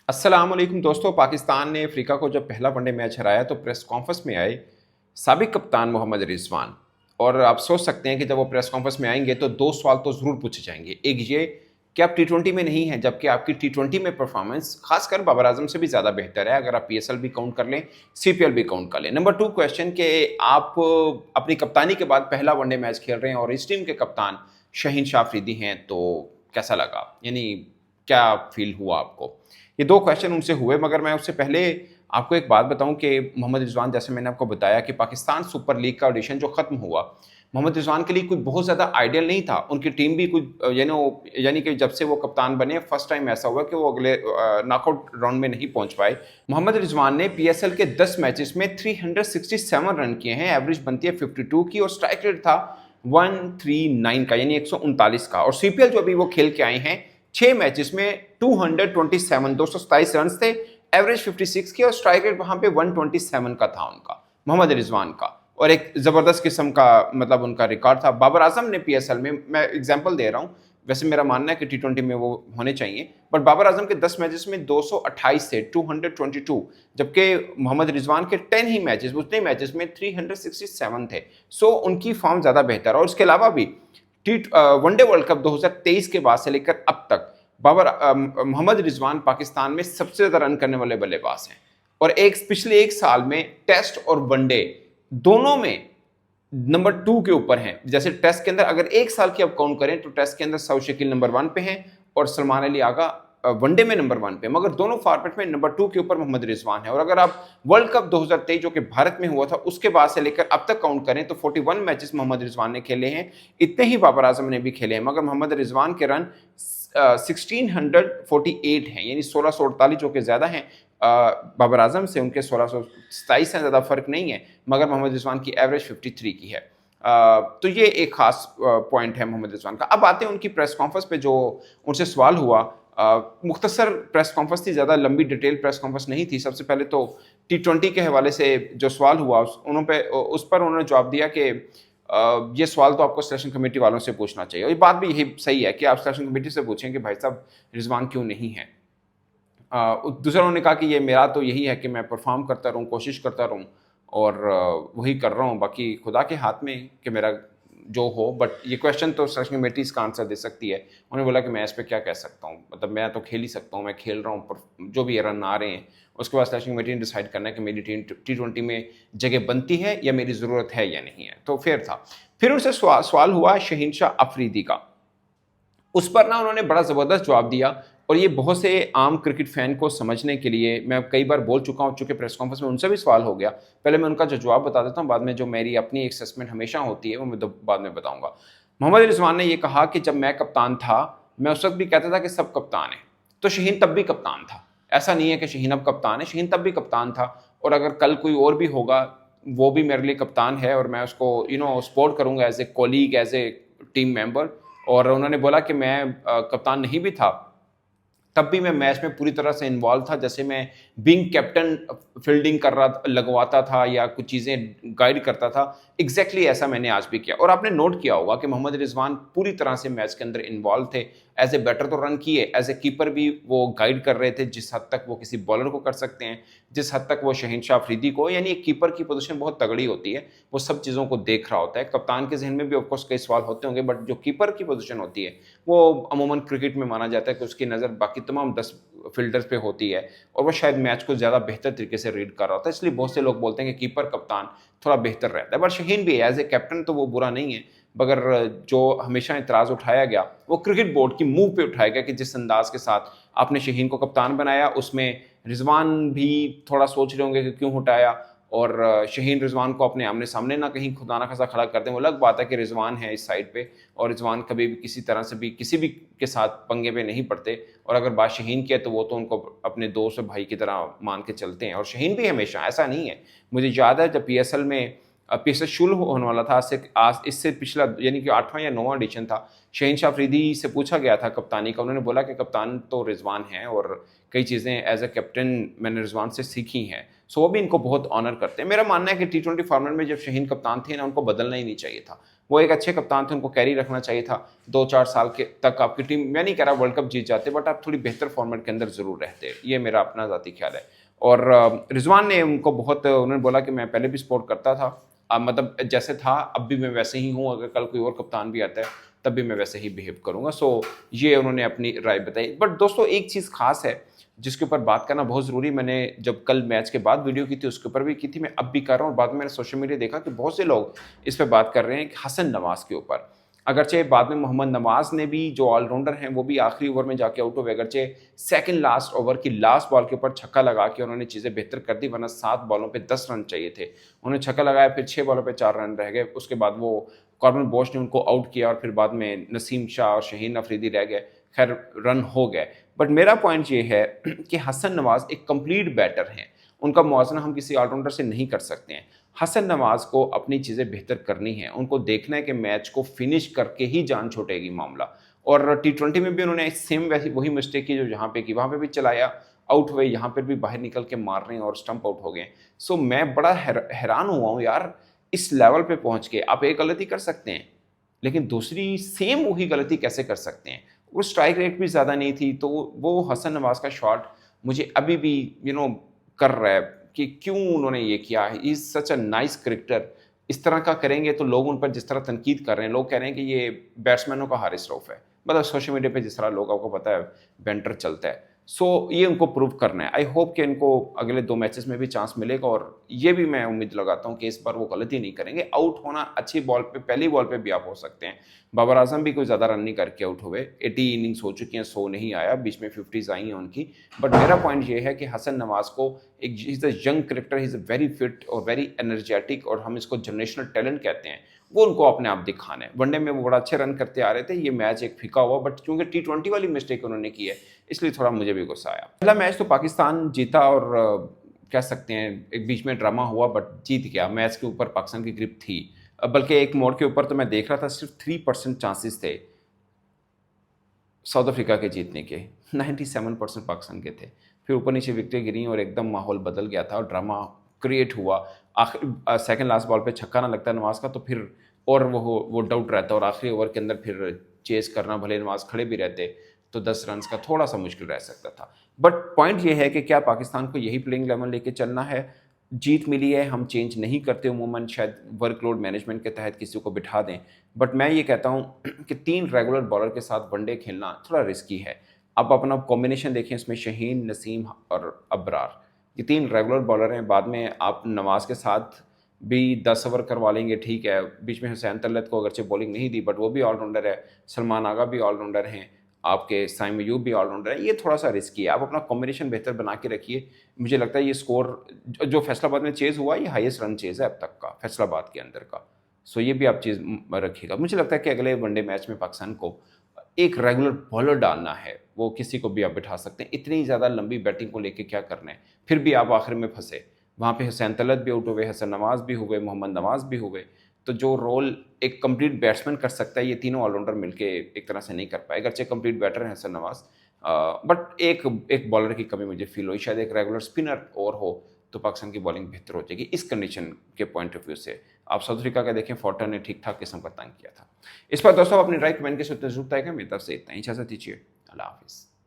अस्सलाम वालेकुम दोस्तों। पाकिस्तान ने अफ्रीका को जब पहला वनडे मैच हराया तो प्रेस कॉन्फ्रेंस में आए साबिक कप्तान मोहम्मद रिजवान। और आप सोच सकते हैं कि जब वो प्रेस कॉन्फ्रेंस में आएंगे तो दो सवाल तो ज़रूर पूछे जाएंगे। एक ये कि आप टी20 में नहीं हैं, जबकि आपकी टी20 में परफॉर्मेंस खासकर बाबर आजम से भी ज़्यादा बेहतर है, अगर आप पीएसएल भी काउंट कर लें, सीपीएल भी काउंट कर लें। नंबर 2 क्वेश्चन कि आप अपनी कप्तानी के बाद पहला वनडे मैच खेल रहे हैं और इस टीम के कप्तान शहीन शाह अफरीदी हैं, तो कैसा लगा, यानी क्या फील हुआ आपको? ये दो क्वेश्चन उनसे हुए, मगर मैं उससे पहले आपको एक बात बताऊं कि मोहम्मद रिजवान, जैसे मैंने आपको बताया कि पाकिस्तान सुपर लीग का ऑडिशन जो खत्म हुआ, मोहम्मद रिजवान के लिए कोई बहुत ज़्यादा आइडियल नहीं था। उनकी टीम भी कुछ यानी कि जब से वो कप्तान बने फर्स्ट टाइम ऐसा हुआ कि वो अगले नॉकआउट राउंड में नहीं पहुंच पाए। मोहम्मद रिजवान ने पीएसएल के 10 मैचेस में 367 रन किए हैं, एवरेज बनती है 52 की, और स्ट्राइक रेट था 139 का, यानी 139 का। और सीपीएल जो अभी वो खेल के आए हैं 6 मैचेस में 227 रन थे, एवरेज 56 की, और स्ट्राइक रेट वहां पे 127 का था उनका, मोहम्मद रिजवान का। और एक जबरदस्त किस्म का मतलब उनका रिकॉर्ड था। बाबर आजम ने पीएसएल में, मैं एग्जांपल दे रहा हूं, वैसे मेरा मानना है कि टी20 में वो होने चाहिए, बट बाबर आजम के 10 मैचेस में 228 थे, 222, जबकि मोहम्मद रिजवान के 10 ही मैचेस, उतने मैचेस में 367 थे। सो उनकी फॉर्म ज्यादा बेहतर है। और उसके अलावा भी टी वनडे वर्ल्ड कप 2023 के बाद से लेकर अब तक मोहम्मद रिजवान पाकिस्तान में सबसे ज्यादा रन करने वाले बल्लेबाज हैं। और पिछले एक साल में टेस्ट और वनडे दोनों में नंबर 2 के ऊपर हैं। जैसे टेस्ट के अंदर अगर एक साल की आप काउंट करें तो टेस्ट के अंदर सऊद शकील नंबर 1 पे हैं और सलमान अली आगा वनडे में नंबर 1 पे, मगर दोनों फॉर्मेट में नंबर 2 के ऊपर मोहम्मद रिजवान है। और अगर आप वर्ल्ड कप 2023 जो कि भारत में हुआ था उसके बाद से लेकर अब तक काउंट करें तो 41 मैचेस मोहम्मद रिजवान ने खेले हैं, इतने ही बाबर आजम ने भी खेले हैं, मगर मोहम्मद रिजवान के रन 1648 हैं, यानी 1648 जो कि ज्यादा हैं बाबर आजम से, उनके 1627 से ज्यादा फर्क नहीं है, मगर मोहम्मद रिजवान की एवरेज 53 की है। तो ये एक खास पॉइंट है मोहम्मद रिजवान का। अब आते हैं उनकी प्रेस कॉन्फ्रेंस पे, जो उनसे सवाल हुआ। मुख्तसर प्रेस कॉन्फ्रेंस थी, ज़्यादा लंबी डिटेल प्रेस कॉन्फ्रेंस नहीं थी। सबसे पहले तो टी20 के हवाले से जो सवाल हुआ उस पर उन्होंने जवाब दिया कि ये सवाल तो आपको सिलेक्शन कमेटी वालों से पूछना चाहिए। और ये बात भी यही सही है कि आप सिलेक्शन कमेटी से पूछें कि भाई साहब रिजवान क्यों नहीं है। दूसरा उन्होंने कहा कि ये मेरा तो यही है कि मैं परफॉर्म करता रहूँ, कोशिश करता रहूँ, और वही कर रहा हूँ, बाकी खुदा के हाथ में कि मेरा जो हो। बट ये क्वेश्चन तो सिलेक्शन कमेटी इसका आंसर दे सकती है। उन्होंने बोला कि मैं इस पर क्या कह सकता हूँ, मतलब मैं तो खेल ही सकता हूँ, मैं खेल रहा हूँ, पर जो भी रन आ रहे हैं उसके बाद सिलेक्शन कमेटी ने डिसाइड करना है कि मेरी टी20 में जगह बनती है या मेरी ज़रूरत है या नहीं है। तो फेयर था। फिर उनसे सवाल हुआ शहीन शाह अफरीदी का। उस पर ना उन्होंने बड़ा ज़बरदस्त जवाब दिया, और ये बहुत से आम क्रिकेट फैन को समझने के लिए मैं कई बार बोल चुका हूँ, चूँकि प्रेस कॉन्फ्रेंस में उनसे भी सवाल हो गया। पहले मैं उनका जो जवाब बता देता हूँ, बाद में जो मेरी अपनी असेसमेंट हमेशा होती है वो मैं बाद में बताऊँगा। मोहम्मद रिजवान ने ये कहा कि जब मैं कप्तान था, मैं उस वक्त भी कहता था कि सब कप्तान हैं, तो शहीन तब भी कप्तान था। ऐसा नहीं है कि शहीन अब कप्तान है, शहीन तब भी कप्तान था, और अगर कल कोई और भी होगा वो भी मेरे लिए कप्तान है, और मैं उसको सपोर्ट करूँगा as a colleague, as a team member. और उन्होंने बोला कि मैं कप्तान नहीं भी था तब भी मैं मैच में पूरी तरह से इन्वॉल्व था, जैसे मैं बीइंग कैप्टन फील्डिंग कर रहा लगवाता था या कुछ चीज़ें गाइड करता था, एग्जैक्टली ऐसा मैंने आज भी किया। और आपने नोट किया होगा कि मोहम्मद रिजवान पूरी तरह से मैच के अंदर इन्वॉल्व थे। एज ए बैटर तो रन किए, एज ए कीपर भी वो गाइड कर रहे थे, जिस हद तक वो किसी बॉलर को कर सकते हैं, जिस हद तक वो शहीन शाह अफरीदी को, यानी एक कीपर की पोजीशन बहुत तगड़ी होती है, वो सब चीज़ों को देख रहा होता है। कप्तान के जहन में भी ऑफकोर्स कई सवाल होते होंगे, बट जो कीपर की पोजीशन होती है वो अमूमन क्रिकेट में माना जाता है कि उसकी नज़र बाकी तमाम 10 फील्डर्स पे होती है, और वो शायद मैच को ज़्यादा बेहतर तरीके से रीड कर रहा होता है। इसलिए बहुत से लोग बोलते हैं कि कीपर कप्तान थोड़ा बेहतर रहता है। बट शहीन भी एज ए कैप्टन तो वो बुरा नहीं है, मगर जो हमेशा इतराज़ उठाया गया वो क्रिकेट बोर्ड की मुंह पे उठाया गया कि जिस अंदाज के साथ आपने शहीन को कप्तान बनाया, उसमें रिजवान भी थोड़ा सोच रहे होंगे कि क्यों हटाया, और शहीन रिजवान को अपने आमने सामने ना कहीं खुदा ना खासा खड़ा कर दें। वो अलग बात है कि रिजवान है इस साइड पे, और रिजवान कभी भी किसी तरह से भी किसी भी के साथ पंगे पे नहीं पड़ते, और अगर बात शहीन की है तो वो तो उनको अपने दोस्त भाई की तरह मान के चलते हैं। और शहीन भी हमेशा, ऐसा नहीं है, मुझे याद है जब पीएसएल में पीएसएल शुरू होने वाला था, इससे पिछला यानी कि 8वां या 9वां एडिशन था, शहीन शाह अफरीदी से पूछा गया था कप्तानी का, उन्होंने बोला कि कप्तान तो रिजवान है, और कई चीज़ें एज ए कैप्टन मैंने रिजवान से सीखी हैं। सो वो भी इनको बहुत ऑनर करते हैं। मेरा मानना है कि टी20 फॉर्मेट में जब शहीन कप्तान थे ना, उनको बदलना ही नहीं चाहिए था। वो एक अच्छे कप्तान थे, उनको कैरी रखना चाहिए था 2-4 साल के तक आपकी टीम, मैं नहीं कह रहा वर्ल्ड कप जीत जाते, बट आप थोड़ी बेहतर फॉर्मेट के अंदर ज़रूर रहते। ये मेरा अपना ज़ाती ख्याल है। और रिजवान ने उनको बहुत, उन्होंने बोला कि मैं पहले भी सपोर्ट करता था, मतलब जैसे था अब भी मैं वैसे ही हूँ, अगर कल कोई और कप्तान भी आता है तब भी मैं वैसे ही बिहेव करूँगा। सो ये उन्होंने अपनी राय बताई। बट दोस्तों एक चीज़ खास है जिसके ऊपर बात करना बहुत ज़रूरी, मैंने जब कल मैच के बाद वीडियो की थी उसके ऊपर भी की थी, मैं अब भी कर रहा हूँ, और बाद में मैंने सोशल मीडिया देखा कि बहुत से लोग इस पे बात कर रहे हैं कि हसन नवाज़ के ऊपर। अगरचे बाद में मोहम्मद नवाज़ ने भी, जो ऑलराउंडर हैं, वो भी आखिरी ओवर में जाके आउट हुए, अगरचे सेकंड लास्ट ओवर की लास्ट बॉल के ऊपर छक्का लगा के उन्होंने चीज़ें बेहतर कर दी, वरना 7 बॉलों पे 10 रन चाहिए थे। उन्होंने छक्का लगाया, फिर 6 बॉलों पे 4 रन रह गए, उसके बाद वो कॉर्बन बोश ने उनको आउट किया और फिर बाद में नसीम शाह और शहीन अफरीदी रह गए, खैर रन हो गए। बट मेरा पॉइंट ये है कि हसन नवाज़ एक कंप्लीट बैटर हैं, उनका मुआवजा हम किसी ऑलराउंडर से नहीं कर सकते हैं। हसन नवाज़ को अपनी चीज़ें बेहतर करनी है, उनको देखना है कि मैच को फिनिश करके ही जान छूटेगी मामला। और टी20 में भी उन्होंने सेम वैसी वही मिस्टेक की जो जहाँ पे की, वहाँ पे भी चलाया, आउट हुए, यहाँ पर भी बाहर निकल के मार रहे हैं और स्टंप आउट हो गए। सो मैं बड़ा हैरान हुआ हूँ यार, इस लेवल पे पहुँच के आप एक गलती कर सकते हैं, लेकिन दूसरी सेम वही गलती कैसे कर सकते हैं? वो स्ट्राइक रेट भी ज़्यादा नहीं थी, तो वो हसन नवाज़ का शॉट मुझे अभी भी कर रहा है कि क्यों उन्होंने ये किया है। He is such a nice cricketer. इस तरह का करेंगे तो लोग उन पर जिस तरह तनकीद कर रहे हैं, लोग कह रहे हैं कि ये बैट्समैनों का हारिस रऊफ है। मतलब सोशल मीडिया पे जिस तरह लोग, आपको पता है, बैंटर चलता है। सो ये उनको प्रूव करना है। आई होप कि इनको अगले 2 मैचेस में भी चांस मिलेगा, और ये भी मैं उम्मीद लगाता हूँ कि इस बार वो गलती नहीं करेंगे। आउट होना अच्छी बॉल पे, पहली बॉल पे भी आप हो सकते हैं। बाबर आजम भी कोई ज़्यादा रन नहीं करके आउट हुए, 80 इनिंग्स हो चुकी हैं, 100 नहीं आया, बीच में 50s आई हैं उनकी। बट मेरा पॉइंट ये है कि हसन नवाज़ को, एक he is a young cricketer, he is a very fit और वेरी एनर्जेटिक, और हम इसको जनरेशनल टैलेंट कहते हैं, वो उनको अपने आप दिखाना है। वनडे में वो बड़ा अच्छे रन करते आ रहे थे, ये मैच एक फीका हुआ, बट क्योंकि टी20 वाली मिस्टेक उन्होंने की है, इसलिए थोड़ा मुझे भी गुस्सा आया। पहला मैच तो पाकिस्तान जीता, और कह सकते हैं एक बीच में ड्रामा हुआ, बट जीत गया। मैच के ऊपर पाकिस्तान की ग्रिप थी, बल्कि एक मोड़ के ऊपर तो मैं देख रहा था सिर्फ 3% चांसेस थे साउथ अफ्रीका के जीतने के, 97% पाकिस्तान के थे। फिर ऊपर नीचे विकेटें गिरी और एकदम माहौल बदल गया था और ड्रामा क्रिएट हुआ। आखिर सेकंड लास्ट बॉल पे छक्का ना लगता नवाज़ का तो फिर और वो डाउट रहता, और आखिरी ओवर के अंदर फिर चेज़ करना, भले नवाज़ खड़े भी रहते तो 10 रन्स का थोड़ा सा मुश्किल रह सकता था। बट पॉइंट ये है कि क्या पाकिस्तान को यही प्लेइंग 11 लेके चलना है? जीत मिली है, हम चेंज नहीं करते उमूमन, शायद वर्कलोड मैनेजमेंट के तहत किसी को बिठा दें। बट मैं ये कहता हूँ कि 3 रेगुलर बॉलर के साथ वनडे खेलना थोड़ा रिस्की है। आप अपना कॉम्बिनेशन देखें, इसमें शहीन, नसीम और अबरार, ये 3 रेगुलर बॉलर हैं। बाद में आप नवाज़ के साथ भी 10 ओवर करवा लेंगे, ठीक है। बीच में हुसैन तलत को अगरचे बॉलिंग नहीं दी, बट वो भी ऑलराउंडर है। सलमान आगा भी ऑलराउंडर हैं, आपके साइम अयूब भी ऑलराउंडर है। ये थोड़ा सा रिस्की है, आप अपना कॉम्बिनेशन बेहतर बना के रखिए। मुझे लगता है ये स्कोर जो फैसलाबाद में चेज़ हुआ, ये हाईएस्ट रन चेज़ है अब तक का फैसलाबाद के अंदर का। सो ये भी आप चीज़ रखिएगा। मुझे लगता है कि अगले वनडे मैच में पाकिस्तान को एक रेगुलर बॉलर डालना है, वो किसी को भी आप बिठा सकते हैं। इतनी ज़्यादा लंबी बैटिंग को लेके क्या करना है, फिर भी आप आखिर में फंसे। वहाँ पे हुसैन तलत भी आउट हुए, हसन नवाज़ भी हुए, मोहम्मद नवाज़ भी हुए। तो जो रोल एक कंप्लीट बैट्समैन कर सकता है, ये तीनों ऑलराउंडर मिलके एक तरह से नहीं कर पाए। अगरचे कंप्लीट बैटर हैं हसन नवाज़, बट एक बॉलर की कमी मुझे फील हुई। शायद एक रेगुलर स्पिनर और हो तो पाकिस्तान की बॉलिंग बेहतर हो जाएगी इस कंडीशन के पॉइंट ऑफ व्यू से। आप साउथ अफ्रीका का देखें, फोर्टन ने ठीक ठाक किस्म का तंग किया था। इस पर दोस्तों अपनी राय कमेंट के सूत्र जरूर तय करें। मेरी तरफ से इतना ही, इजाजत दीजिए, अल्लाह हाफिज़।